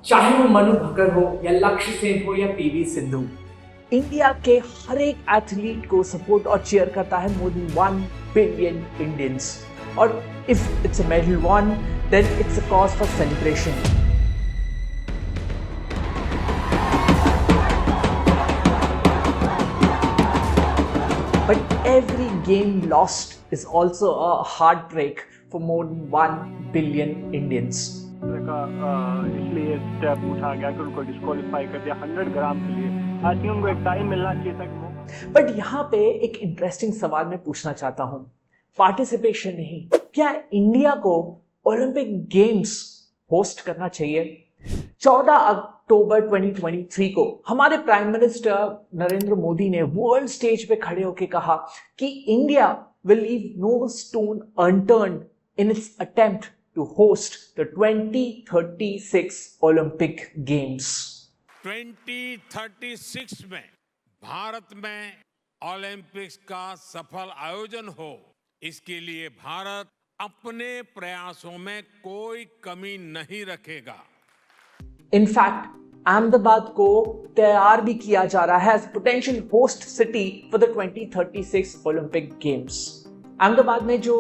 चाहे वो मनु भकर हो या लक्ष्य सेन हो या पीवी सिंधु, इंडिया के हर एक एथलीट को सपोर्ट और चीयर करता है मोर देन 1 बिलियन इंडियंस। और if it's a medal won, then it's a cause for celebration. But every game lost is also a heartbreak for more than 1 billion Indians. इसलिए step उठा गया कि उनको disqualify कर दिया 100 ग्राम के लिए। आई थिंक उनको एक टाइम मिलना चाहिए था कि वो। बट यहाँ पे एक इंटरेस्टिंग सवाल मैं पूछना चाहता हूँ, पार्टिसिपेशन नहीं, क्या इंडिया को ओलंपिक गेम्स होस्ट करना चाहिए? 14 अक्टूबर 2023 को हमारे प्राइम मिनिस्टर नरेंद्र मोदी ने वर्ल्ड स्टेज पे खड़े होकर कहा कि India will leave no stone unturned in its attempt to host the 2036 Olympic games. 2036 में भारत में ओलंपिक्स का सफल आयोजन हो, इसके लिए भारत अपने प्रयासों में कोई कमी नहीं रखेगा। इनफैक्ट अहमदाबाद को तैयार भी किया जा रहा है as potential host city for the 2036 Olympic games. Ahmedabad में जो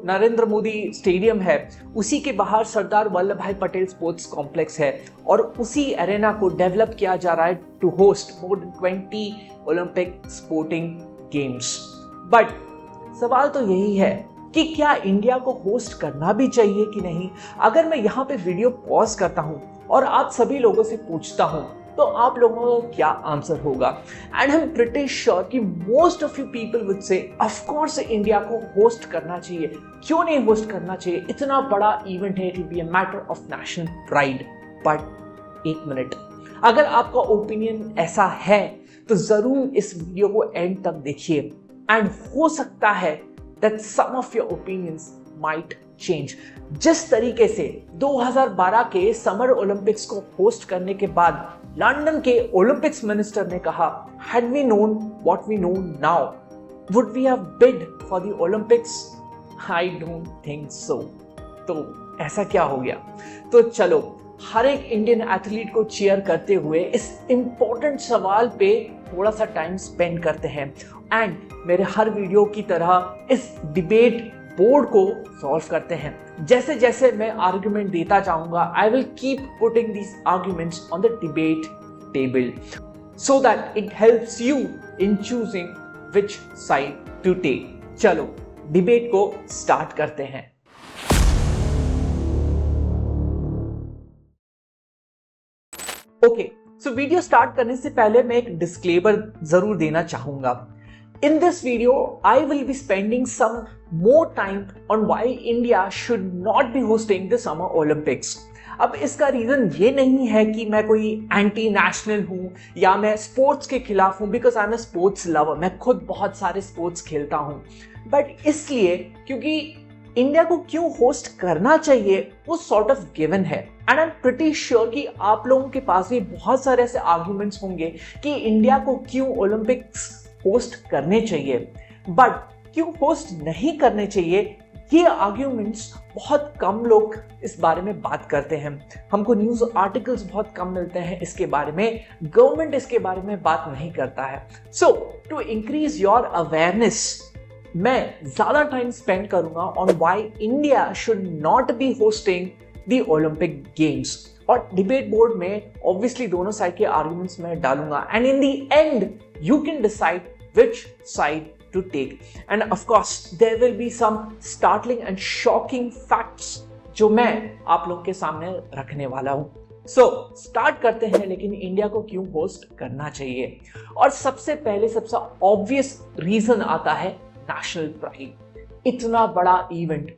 नरेंद्र मोदी स्टेडियम है, उसी के बाहर सरदार वल्लभ भाई पटेल स्पोर्ट्स कॉम्प्लेक्स है और उसी एरेना को डेवलप किया जा रहा है to host more than 20 Olympic sporting games. But सवाल तो यही है कि क्या इंडिया को होस्ट करना भी चाहिए कि नहीं? अगर मैं यहाँ पे वीडियो पॉज करता हूँ और आप सभी लोगों से पूछता हूँ, तो आप लोगों का क्या आंसर होगा? And I am pretty sure कि most of you people would say of course India को होस्ट करना चाहिए। क्यों नहीं होस्ट करना चाहिए? इतना बड़ा इवेंट है, it will be a matter of national pride. But एक मिनट, अगर आपका ओपिनियन ऐसा है तो जरूर इस वीडियो को एंड तक देखिए एंड हो सकता है that some of your opinions might change। जिस तरीके से 2012 के समर ओलंपिक्स को होस्ट करने के बाद लंदन के ओलंपिक्स मिनिस्टर ने कहा, had we known what we know now, would we have bid for the Olympics? I don't think so। तो ऐसा क्या हो गया? तो चलो हर एक इंडियन एथलीट को चीयर करते हुए इस इंपॉर्टेंट सवाल पे थोड़ा सा टाइम स्पेंड करते हैं एंड मेरे हर वीडियो की तरह इस डिबेट बोर्ड को सॉल्व करते हैं। जैसे जैसे मैं आर्गुमेंट देता जाऊंगा, I will keep putting these arguments on the debate table so that it helps you in choosing which side to take. चलो डिबेट को स्टार्ट करते हैं। ओके, सो वीडियो स्टार्ट करने से पहले मैं एक डिस्क्लेमर जरूर देना चाहूंगा। In this video, I will be spending some more time on why India should not be hosting the Summer Olympics। अब इसका रीजन ये नहीं है कि मैं कोई एंटी नेशनल हूँ या मैं स्पोर्ट्स के खिलाफ हूँ, because I am a sports lover. मैं खुद बहुत सारे स्पोर्ट्स खेलता हूँ, बट इसलिए क्योंकि इंडिया को क्यों होस्ट करना चाहिए वो सॉर्ट ऑफ गिवन है। And I am pretty sure कि आप लोगों के पास भी बहुत सारे ऐसे आर्गुमेंट्स होंगे कि इंडिया को क्यों ओलंपिक्स होस्ट करने चाहिए, बट क्यों होस्ट नहीं करने चाहिए, ये आर्ग्यूमेंट्स बहुत कम लोग इस बारे में बात करते हैं। हमको न्यूज़ आर्टिकल्स बहुत कम मिलते हैं इसके बारे में, गवर्नमेंट इसके बारे में बात नहीं करता है। सो टू इंक्रीज योर अवेयरनेस, मैं ज़्यादा टाइम स्पेंड करूंगा on why India should not be hosting the Olympic games. और डिबेट बोर्ड में ऑब्वियसली दोनों साइड के आर्ग्यूमेंट्स मैं डालूंगा and in the end you can decide which side to take, and of course there will be some startling and shocking facts जो मैं आप लोगों के सामने रखने वाला हूं। सो स्टार्ट करते हैं, लेकिन इंडिया को क्यों होस्ट करना चाहिए? और सबसे पहले सबसे ऑब्वियस रीजन आता है नेशनल प्राइड। इतना बड़ा इवेंट,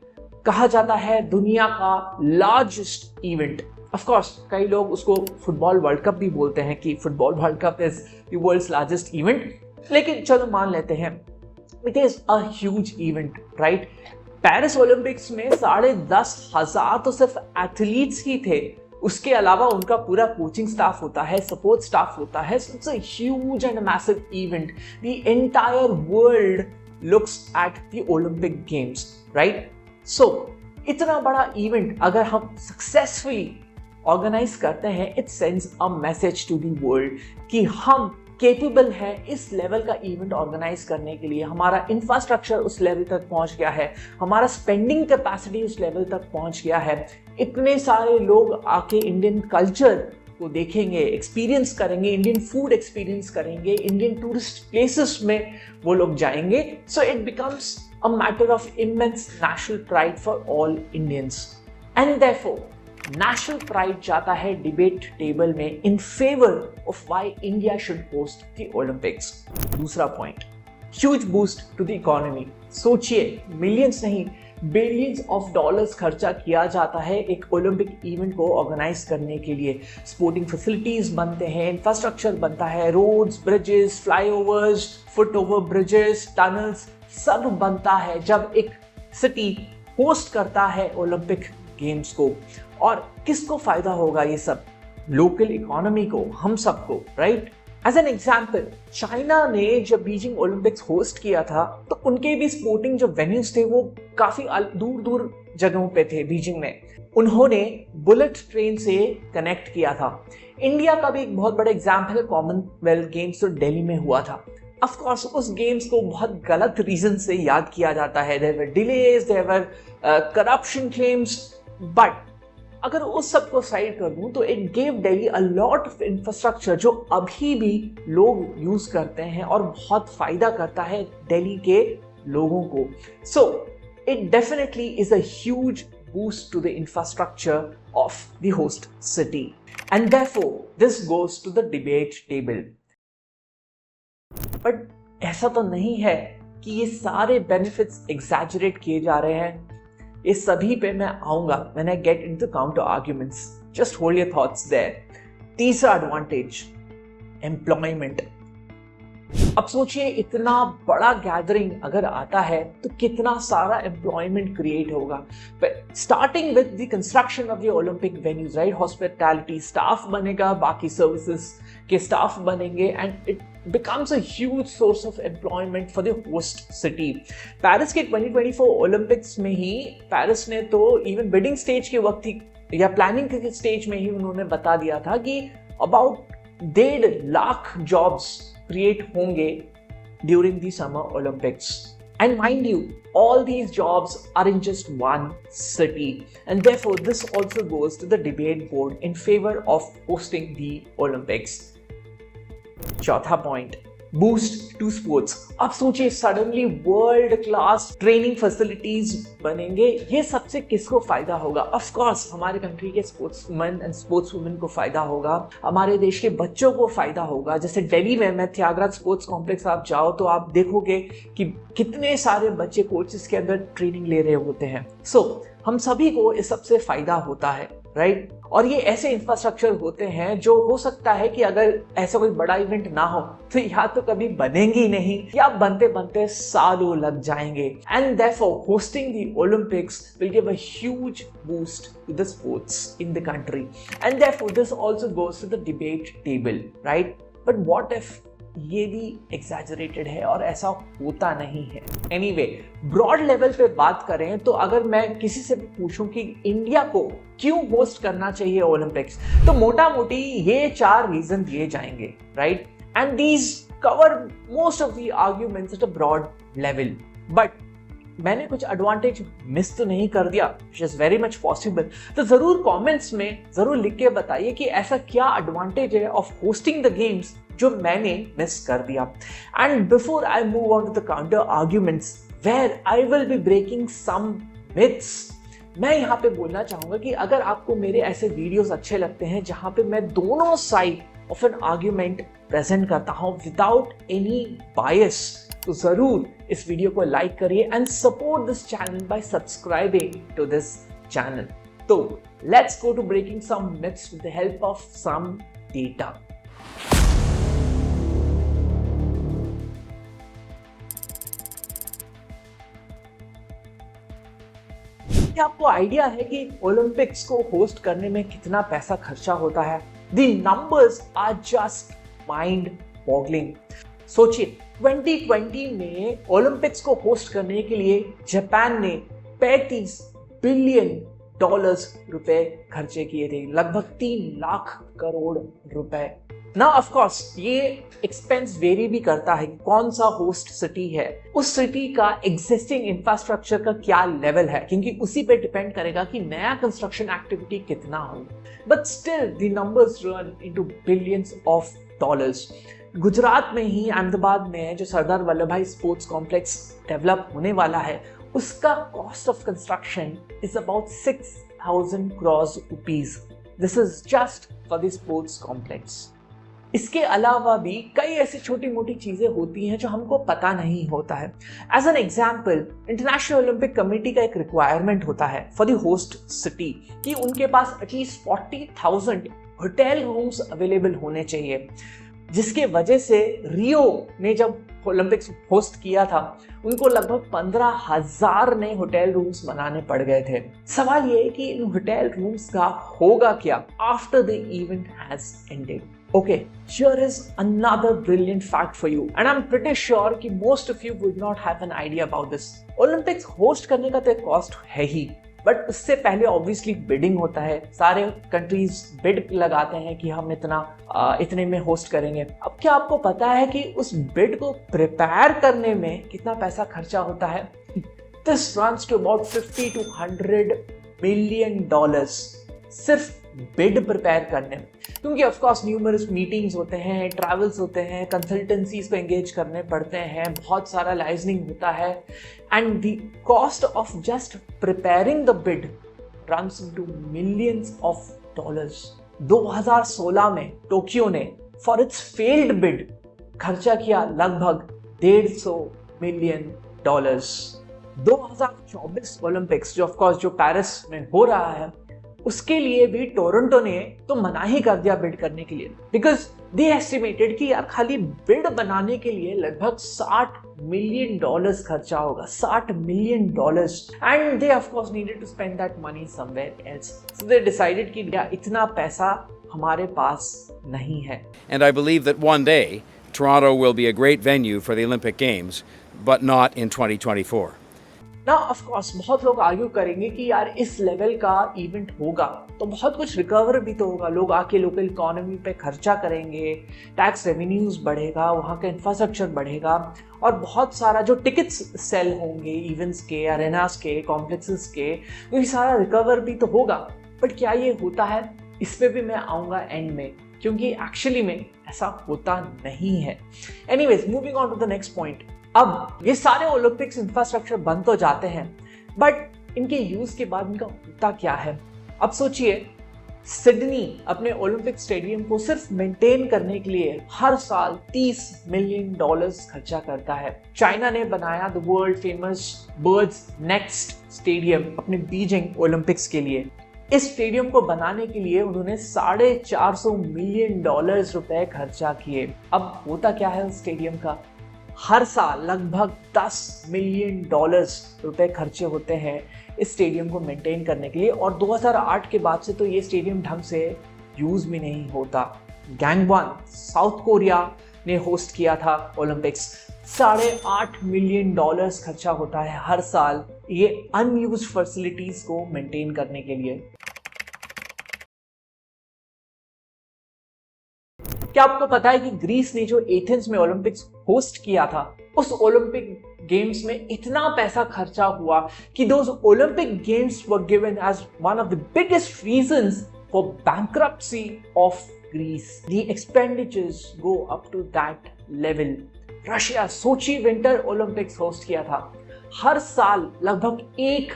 कहा जाता है दुनिया का लार्जेस्ट इवेंट। ऑफ कोर्स कई लोग उसको फुटबॉल वर्ल्ड कप भी बोलते हैं कि football world cup is the world's largest event, लेकिन चलो मान लेते हैं it is a huge event, right? Paris Olympics में 10,500 तो सिर्फ एथलीट्स ही थे, उसके अलावा उनका पूरा कोचिंग स्टाफ होता है, सपोर्ट स्टाफ होता है। It's a huge and massive event. The entire world looks at the Olympic games, right? So इतना बड़ा इवेंट अगर हम सक्सेसफुली ऑर्गेनाइज करते हैं, it sends a message to the world कि हम केपेबल है इस लेवल का इवेंट ऑर्गेनाइज करने के लिए, हमारा इंफ्रास्ट्रक्चर उस लेवल तक पहुंच गया है, हमारा स्पेंडिंग कैपेसिटी उस लेवल तक पहुंच गया है। इतने सारे लोग आके इंडियन कल्चर को देखेंगे, एक्सपीरियंस करेंगे, इंडियन फूड एक्सपीरियंस करेंगे, इंडियन टूरिस्ट प्लेसेस में वो लोग जाएंगे। So it becomes a matter of immense national pride for all Indians and therefore national pride जाता है डिबेट टेबल में in favour of why India should host the Olympics. दूसरा point, huge boost to the economy. सोचिए, millions नहीं billions of dollars खर्चा किया जाता है एक ओलंपिक इवेंट को ऑर्गेनाइज करने के लिए। स्पोर्टिंग फैसिलिटीज बनते हैं, इंफ्रास्ट्रक्चर बनता है, roads, bridges, flyovers, foot over bridges, tunnels, सब बनता है जब एक सिटी होस्ट करता है ओलंपिक गेम्स को। और किसको फायदा होगा ये सब? लोकल इकोनॉमी को, हम सबको, right? As an example, China ने जब बीजिंग ओलंपिक्स होस्ट किया था तो उनके भी स्पोर्टिंग जो वेन्यूज थे वो काफी दूर दूर जगहों पे थे। बीजिंग में उन्होंने बुलेट ट्रेन से कनेक्ट किया था। इंडिया का भी एक बहुत बड़ा एग्जाम्पल है, कॉमनवेल्थ गेम्स तो दिल्ली में हुआ था। ऑफ कोर्स उस गेम्स को बहुत गलत रीजन से याद किया जाता है, there were delays, there were corruption claims, but अगर उस सब को साइड कर दूं तो it gave Delhi a lot of infrastructure जो अभी भी लोग यूज करते हैं और बहुत फायदा करता है दिल्ली के लोगों को। So it definitely is a huge boost to the infrastructure of the host city, and therefore this goes to the debate table. But ऐसा तो नहीं है कि ये सारे benefits exaggerate किए जा रहे हैं। ये सभी पे मैं आऊंगा when I get into counter arguments. Just hold your thoughts there. तीसरा advantage, employment. अब सोचिए, इतना बड़ा गैदरिंग अगर आता है तो कितना सारा एम्प्लॉयमेंट क्रिएट होगा। Starting with the construction of the Olympic venues, right? Hospitality staff बनेगा, बाकी सर्विसेज के स्टाफ बनेंगे, and it becomes a huge source of employment for the host city. Paris के 2024 ओलंपिक्स में ही पेरिस ने तो इवन बिडिंग स्टेज के वक्त ही या प्लानिंग के स्टेज में ही उन्होंने बता दिया था कि अबाउट 1.5 लाख जॉब्स क्रिएट होंगे during the summer Olympics. And mind you, all these jobs are in just one city, and therefore this also goes to the debate board in favor of hosting the Olympics. चौथा point, boost to sports. अब सोचिए, suddenly world class training facilities बनेंगे, ये सबसे किसको फायदा होगा? Of course हमारे कंट्री के स्पोर्ट्समैन एंड स्पोर्ट्स वुमेन को फायदा होगा, हमारे देश के बच्चों को फायदा होगा. जैसे दिल्ली में त्यागराज स्पोर्ट्स कॉम्प्लेक्स आप जाओ तो आप देखोगे कि कितने सारे बच्चे कोचेस के अंदर ट्रेनिंग ले रहे होते हैं. सो हम सभी को इस सबसे फायदा होता है, राइट? और ये ऐसे इंफ्रास्ट्रक्चर होते हैं जो हो सकता है कि अगर ऐसा कोई बड़ा इवेंट ना हो तो या तो कभी बनेंगे नहीं या बनते बनते सालों लग जाएंगे. And therefore hosting the Olympics will give a huge boost to the sports in the country, and therefore this also goes to the debate table, right? But what if ये भी एग्जैजरेटेड है और ऐसा होता नहीं है? एनीवे, ब्रॉड लेवल पे बात करें तो अगर मैं किसी से पूछूं कि इंडिया को क्यों होस्ट करना चाहिए ओलंपिक्स, तो मोटा मोटी ये 4 रीजन दिए जाएंगे, right? And these cover most of the arguments at a broad level. But मैंने कुछ एडवांटेज मिस तो नहीं कर दिया, which is very much possible. तो जरूर कमेंट्स में जरूर लिख के बताइए कि ऐसा क्या एडवांटेज है ऑफ होस्टिंग द गेम्स जो मैंने मिस कर दिया. And before I move on to the counter arguments where I will be breaking some myths, मैं यहाँ पे बोलना चाहूंगा कि अगर आपको मेरे ऐसे वीडियोस अच्छे लगते हैं जहां पे मैं दोनों side of an argument present करता हूं विदाउट एनी बायस, तो जरूर इस वीडियो को लाइक करिए and support this channel by subscribing to this channel. तो let's go to breaking some myths with the help of some data. क्या आपको आइडिया है कि ओलंपिक्स को होस्ट करने में कितना पैसा खर्चा होता है? The numbers are just mind-boggling. सोचिए, 2020 में ओलंपिक्स को होस्ट करने के लिए जापान ने $35 बिलियन रुपए खर्चे किए थे, लगभग 3 लाख करोड़ रुपए। ना ऑफ कोर्स ये एक्सपेंस वेरी भी करता है, कौन सा होस्ट सिटी है, उस सिटी का एग्जिस्टिंग इंफ्रास्ट्रक्चर का क्या लेवल है, क्योंकि उसी पे डिपेंड करेगा कि नया कंस्ट्रक्शन एक्टिविटी कितना हो। But still the numbers run into billions of dollars. Gujarat में ही अहमदाबाद में जो सरदार वल्लभ भाई स्पोर्ट्स कॉम्प्लेक्स डेवलप होने वाला है, उसका cost of construction is about 6,000 crore rupees. This is just for the sports complex. इसके अलावा भी कई ऐसी छोटी मोटी चीजें होती हैं जो हमको पता नहीं होता है। As an example, international Olympic committee का एक रिक्वायरमेंट होता है फॉर द होस्ट सिटी कि उनके पास एटलीस्ट 40,000 होटल रूम्स अवेलेबल होने चाहिए, जिसके वजह से रियो ने जब ओलंपिक्स होस्ट किया था उनको लगभग 15,000 नए होटल रूम्स बनाने पड़ गए थे। सवाल ये है कि इन होटल रूम्स का होगा क्या after the event has ended. Okay, here is another brilliant fact for you, and I'm pretty sure कि most of you would not have an idea about this. Olympics host करने का तो एक cost है ही, but उससे पहले obviously bidding होता है। सारे कंट्रीज बिड लगाते हैं कि हम इतने में होस्ट करेंगे। अब क्या आपको पता है कि उस बिड को प्रिपेयर करने में कितना पैसा खर्चा होता है? This runs to about 50 to 100 million dollars सिर्फ बिड प्रिपेयर करने में, क्योंकि ऑफ कोर्स न्यूमरस मीटिंग्स होते हैं, ट्रैवल्स होते हैं, कंसल्टेंसीज को एंगेज करने पड़ते हैं, बहुत सारा लाइजनिंग होता है, and the cost of just preparing the bid runs into millions of dollars. 2016 में टोक्यो ने फॉर इट्स फेल्ड बिड खर्चा किया लगभग 150 मिलियन डॉलर्स। 2024 ओलंपिक्स जो ऑफ कोर्स जो पेरिस में हो रहा है, उसके लिए भी टोरंटो ने तो मना ही कर दिया बिड करने के लिए, बिकॉज दे एस्टिमेटेड कि यार खाली बिड बनाने के लिए लगभग 60 मिलियन डॉलर्स खर्चा होगा, 60 million dollars, and they of course needed to spend that money somewhere else. So they decided कि इतना पैसा हमारे पास नहीं है। And I believe that one day Toronto will be a great venue for the Olympic Games, but not in 2024. ना of course बहुत लोग argue करेंगे कि यार इस लेवल का इवेंट होगा तो बहुत कुछ रिकवर भी तो होगा, लोग आके लोकल इकोनॉमी पे खर्चा करेंगे, टैक्स रेवेन्यूज बढ़ेगा, वहाँ का इंफ्रास्ट्रक्चर बढ़ेगा, और बहुत सारा जो टिकट्स सेल होंगे इवेंट्स के, अरेनास के, कॉम्प्लेक्सेस के, तो ये सारा रिकवर भी तो होगा। बट क्या ये होता है? इस पे भी मैं आऊँगा एंड में, क्योंकि एक्चुअली में ऐसा होता नहीं है। Anyways, moving on to the next point. अब ये सारे ओलंपिक्स इंफ्रास्ट्रक्चर बन तो जाते हैं, बट इनके यूज के बाद इनका होता क्या है? अब सोचिए, सिडनी अपने ओलंपिक स्टेडियम को सिर्फ मेंटेन करने के लिए हर साल 30 मिलियन डॉलर्स खर्चा करता है। चाइना ने बनाया the world famous birds nest stadium अपने बीजिंग ओलंपिक्स के लिए। इस स्टेडियम को बनाने के लिए उन्होंने 450 मिलियन डॉलर्स रुपए खर्चा किए। अब होता क्या है उस स्टेडियम का? हर साल लगभग 10 मिलियन डॉलर्स रुपए खर्चे होते हैं इस स्टेडियम को मेंटेन करने के लिए, और 2008 के बाद से तो ये स्टेडियम ढंग से यूज भी नहीं होता। गैंगवॉन साउथ कोरिया ने होस्ट किया था ओलंपिक्स, 8.5 मिलियन डॉलर्स खर्चा होता है हर साल ये अनयूज्ड फैसिलिटीज को मेंटेन करने के लिए। क्या आपको पता है कि ग्रीस ने जो एथेंस में ओलंपिक्स होस्ट किया था, उस ओलंपिक गेम्स में इतना पैसा खर्चा हुआ कि those Olympic games were given as one of the biggest reasons for bankruptcy of Greece. The expenditures go up to that level. Russia Sochi winter Olympics host किया था, हर साल लगभग $1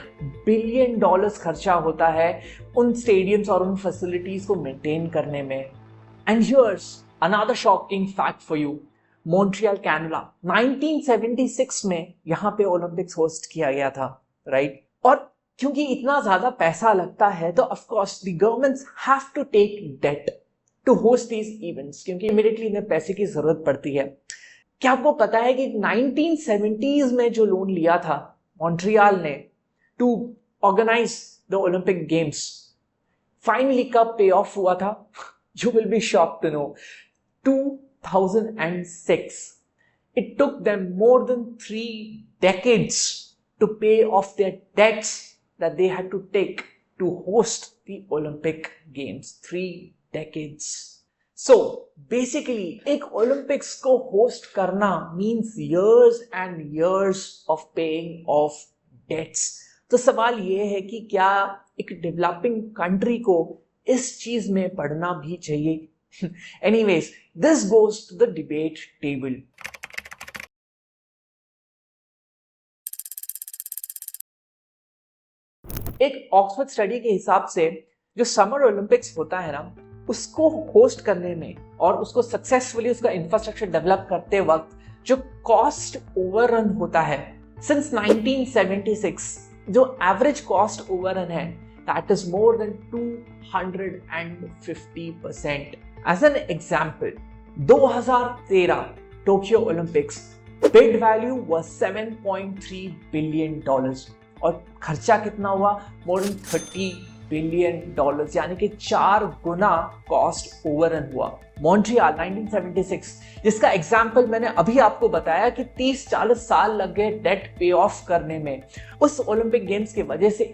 बिलियन खर्चा होता है उन स्टेडियम्स और उन फैसिलिटीज को मेंटेन करने में। And here's another shocking fact for you. Montreal, Canada, 1976 में यहाँ पे ओलंपिक्स होस्ट किया गया था, राइट? और क्योंकि इतना ज्यादा पैसा लगता है तो of course the governments have to take debt to host these events, क्योंकि इमीडिएटली इन्हें पैसे की जरूरत पड़ती है। क्या आपको पता है कि 1970s में जो लोन लिया था मॉन्ट्रियल ने to organize the Olympic games, finally कब पे ऑफ हुआ था? You will be shocked to know. 2006. It took them more than 3 decades to pay off their debts that they had to take to host the Olympic Games. 3 decades. So basically एक Olympics को host करना means years and years of paying off debts. तो सवाल ये है कि क्या एक डेवलपिंग कंट्री को इस चीज में पढ़ना भी चाहिए? Anyways, this goes to the debate table. एक ऑक्सफोर्ड स्टडी के हिसाब से जो समर ओलंपिक्स होता है ना, उसको होस्ट करने में और उसको सक्सेसफुली उसका इंफ्रास्ट्रक्चर डेवलप करते वक्त जो कॉस्ट ओवररन होता है सिंस 1976, जो एवरेज कॉस्ट ओवररन है that is more than 250%. As an example, 2013 Tokyo Olympics bid value was $7.3 billion और खर्चा कितना हुआ? मोर देन $30 बिलियन, यानी कि 4 गुना कॉस्ट ओवररन हुआ. मॉन्ट्रियल 1976, जिसका एग्जाम्पल मैंने अभी आपको बताया कि 30-40 साल लग गए डेट पे ऑफ करने में, उस ओलंपिक गेम्स की वजह से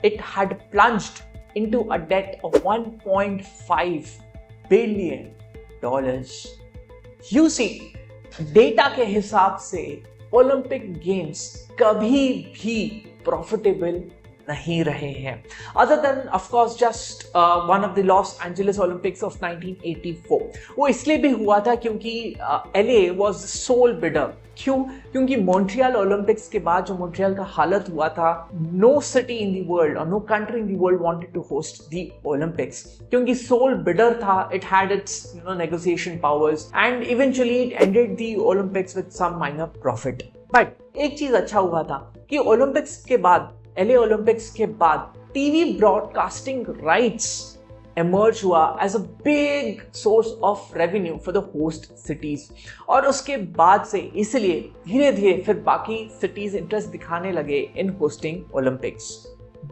it had plunged into a debt of $1.5 billion. You see, data के हिसाब से ओलंपिक गेम्स कभी भी प्रॉफिटेबल नहीं रहे हैं, other than of course just one of the Los Angeles Olympics of 1984. वो इसलिए भी हुआ था क्योंकि LA was sole bidder. क्यों? क्योंकि मॉन्ट्रियल ओलंपिक्स के बाद जो मॉन्ट्रियल का हालत हुआ था, no city in the world or no country in the world wanted to host the Olympics. क्योंकि sole bidder था, it had its negotiation powers and eventually it ended the Olympics with some minor profit. But एक चीज अच्छा हुआ था कि Olympics के बाद, LA ओलंपिक्स के बाद टीवी ब्रॉडकास्टिंग राइट्स emerge हुआ as a big source of revenue for the host cities. और उसके बाद से इसलिए धीरे धीरे फिर बाकी cities इंटरेस्ट दिखाने लगे in hosting Olympics.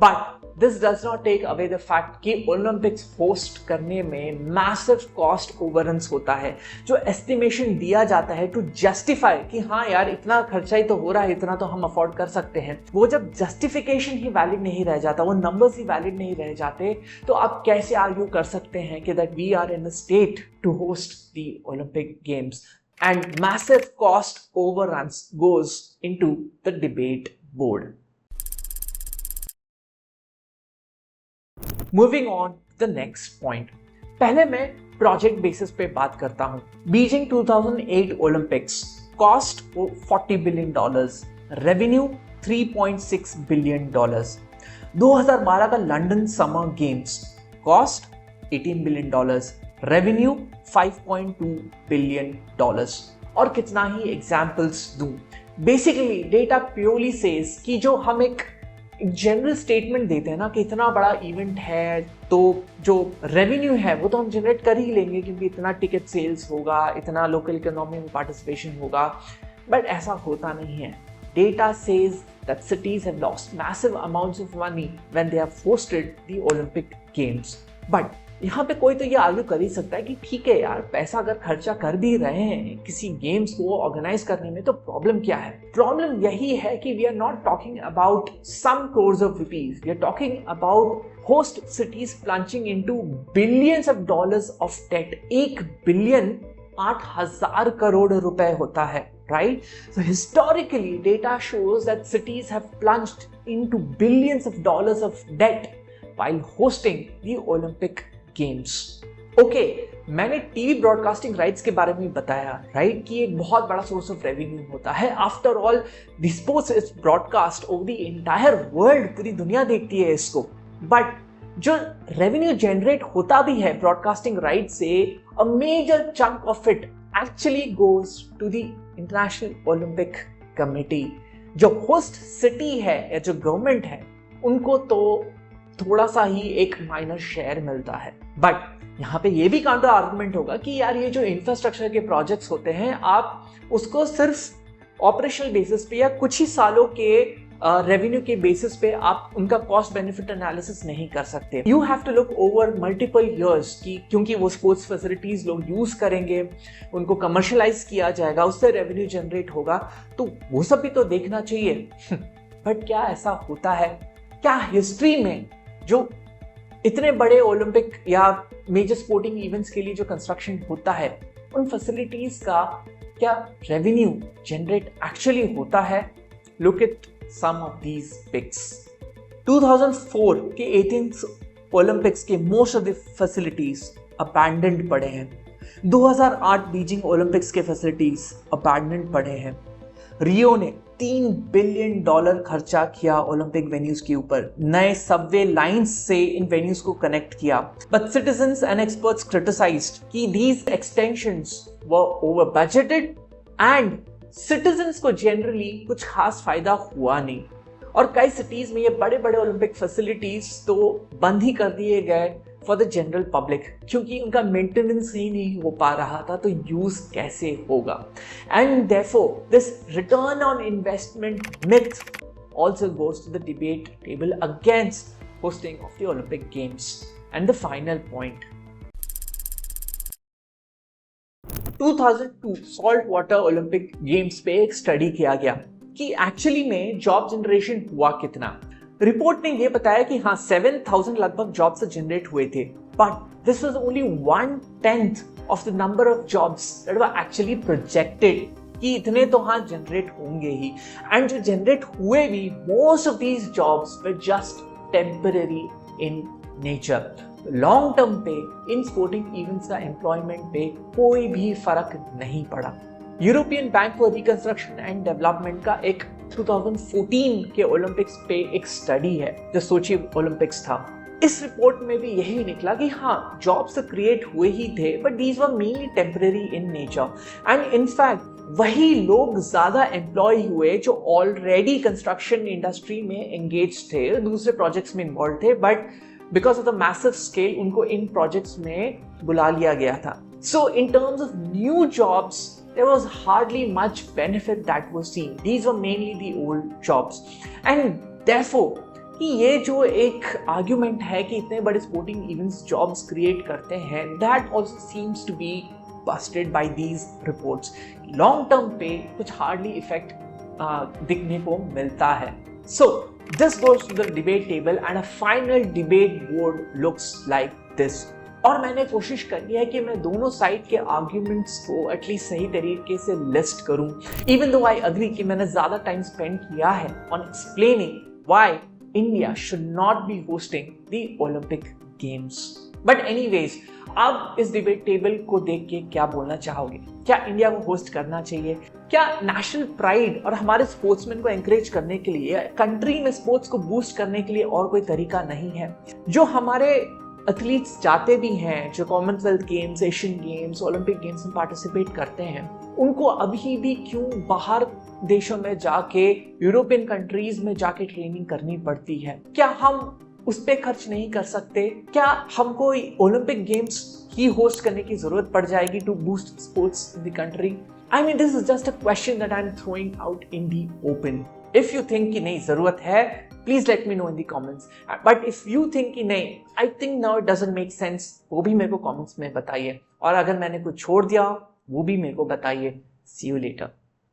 But this does not take away the fact कि Olympics host करने में massive cost overruns होता है, जो estimation दिया जाता है to justify कि हाँ यार इतना खर्चा ही तो हो रहा है, इतना तो हम afford कर सकते हैं. वो जब justification ही valid नहीं रह जाता, वो numbers ही valid नहीं रह जाते, तो आप कैसे argue कर सकते हैं कि that we are in a state to host the Olympic Games? And massive cost overruns goes into the debate board. Moving on to the next point. पहले मैं प्रोजेक्ट बेसिस पे बात करता हूं. Beijing 2008 Olympics cost $40 billion, revenue $3.6 billion. 2012 का London summer games cost $18 billion, revenue $5.2 billion. और कितना ही examples दूं. बेसिकली डेटा प्योरली सेज कि जो हम एक जनरल स्टेटमेंट देते हैं ना कि इतना बड़ा इवेंट है तो जो रेवेन्यू है वो तो हम जनरेट कर ही लेंगे क्योंकि इतना टिकट सेल्स होगा, इतना लोकल इकोनॉमी में पार्टिसिपेशन होगा. बट ऐसा होता नहीं है. Data says that cities have lost massive amounts of money when they have hosted the Olympic games. But यहाँ पे कोई तो ये आर्ग्यू कर ही सकता है कि ठीक है यार, पैसा अगर खर्चा कर भी रहे हैं किसी गेम्स को ऑर्गेनाइज करने में तो प्रॉब्लम क्या है? प्रॉब्लम यही है कि we are not talking about some crores of rupees, we are talking about host cities plunging into billions of dollars of debt. 1 billion 8,000 crore रुपए होता है, right? So historically data shows that cities have plunged into billions of dollars of debt while hosting the Olympic Games. Okay, मैंने TV broadcasting rights के बारे में बताया, right, कि एक बहुत बड़ा सोर्स ऑफ रेवेन्यू होता है. After all the sports is broadcast over the entire world, पूरी दुनिया देखती है इसको. बट जो रेवेन्यू जनरेट होता भी है ब्रॉडकास्टिंग राइट से, a major chunk of it actually goes to the international Olympic committee. जो होस्ट सिटी है या जो गवर्नमेंट है उनको तो थोड़ा सा ही एक माइनर शेयर मिलता है. बट यहाँ पे ये भी काउंटर आर्गुमेंट होगा कि यार ये जो इंफ्रास्ट्रक्चर के प्रोजेक्ट्स होते हैं आप उसको सिर्फ ऑपरेशनल बेसिस पे या कुछ ही सालों के रेवेन्यू के बेसिस पे आप उनका कॉस्ट बेनिफिट एनालिसिस नहीं कर सकते. You have to look over multiple years की, क्योंकि वो स्पोर्ट्स फैसिलिटीज लोग यूज करेंगे, उनको कमर्शलाइज किया जाएगा, उससे रेवेन्यू जनरेट होगा, तो वो सब भी तो देखना चाहिए. बट क्या ऐसा होता है? क्या हिस्ट्री में जो इतने बड़े ओलंपिक या मेजर स्पोर्टिंग इवेंट्स के लिए जो कंस्ट्रक्शन होता है, उन फैसिलिटीज का क्या रेवेन्यू जनरेट एक्चुअली होता है? Look at some of these pics. 2004 के एथेंस ओलंपिक्स के most of the facilities abandoned पड़े हैं। 2008 बीजिंग ओलंपिक्स के फैसिलिटीज अबैंडन्ड पड़े हैं। रियो ने $3 बिलियन खर्चा किया ओलंपिक वेन्यूज के ऊपर, नए सबवे लाइंस से इन वेन्यूज को कनेक्ट किया। But citizens and experts criticised कि these extensions were over budgeted and citizens को जनरली कुछ खास फायदा हुआ नहीं। और कई सिटीज में ये बड़े बड़े ओलंपिक फैसिलिटीज तो बंद ही कर दिए गए फॉर द जनरल पब्लिक, क्योंकि उनका मेंटेनेंस ही नहीं हो पा रहा था, तो यूज कैसे होगा? And therefore this return on investment myth also goes to the debate table against hosting of the Olympic Games. And the final point, 2002 salt water Olympic games पे एक स्टडी किया गया कि एक्चुअली में जॉब जनरेशन हुआ कितना। Report ने ये बताया कि हाँ 7,000 लगभग जॉब्स जनरेट हुए थे, but this was only 1/10 of the number of jobs that were actually projected कि इतने तो हाँ जनरेट होंगे ही। एंड जो जनरेट हुए भी, most of these jobs were just temporary in nature. Long term पे इन स्पोर्टिंग इवेंट्स का एम्प्लॉयमेंट पे कोई भी फर्क नहीं पड़ा। European bank for reconstruction and development का एक 2014 के ओलंपिक्स पे एक स्टडी है जो सोची ओलंपिक्स था। इस रिपोर्ट में भी यही निकला कि हाँ जॉब्स क्रिएट हुए ही थे, but these were mainly temporary in nature. And in fact वही लोग ज्यादा एम्प्लॉय हुए जो ऑलरेडी कंस्ट्रक्शन इंडस्ट्री में एंगेज थे, दूसरे प्रोजेक्ट्स में इन्वॉल्व थे, but because of the massive scale उनको इन प्रोजेक्ट्स में बुला लिया गया था। So in terms of new jobs there was hardly much benefit that was seen. These were mainly the old jobs. And therefore कि ये जो एक आर्ग्यूमेंट है कि इतने बड़े स्पोर्टिंग इवेंट्स जॉब्स क्रिएट करते हैं, that also seems to be busted by these reports. Long term पे कुछ हार्डली इफेक्ट दिखने को मिलता है। So this goes to the debate table and a final debate board looks like this. और मैंने कोशिश करी है कि मैं दोनों साइड के आर्ग्यूमेंट्स को एटलीस्ट सही तरीके से लिस्ट करूं, इवन दो आई अग्री कि मैंने ज्यादा टाइम स्पेंड किया है on explaining why India should not be hosting the Olympic games. But anyways, अब इस डिबेट टेबल को देख के क्या बोलना चाहोगे? क्या इंडिया को होस्ट करना चाहिए? क्या नेशनल प्राइड और हमारे स्पोर्ट्समैन को एंकरेज करने के लिए, कंट्री में स्पोर्ट्स को बूस्ट करने के लिए और कोई तरीका नहीं है? जो हमारे एथलीट्स जाते भी हैं, जो Commonwealth games, Asian games, Olympic games में पार्टिसिपेट करते हैं, उनको अभी भी क्यों बाहर देशों में जाके, यूरोपियन कंट्रीज में जाके ट्रेनिंग करनी पड़ती है? क्या हम उस पे खर्च नहीं कर सकते? क्या हमको ओलंपिक गेम्स ही होस्ट करने की जरूरत पड़ जाएगी to boost sports in the country? I mean this is just a question that I am throwing out in the open. If you think कि नहीं जरूरत है, please let me know in the comments. But if you think कि नहीं, I think now it doesn't make sense, वो भी मेरे को कमेंट्स में बताइए। और अगर मैंने कुछ छोड़ दिया वो भी मेरे को बताइए। सी यू लेटर।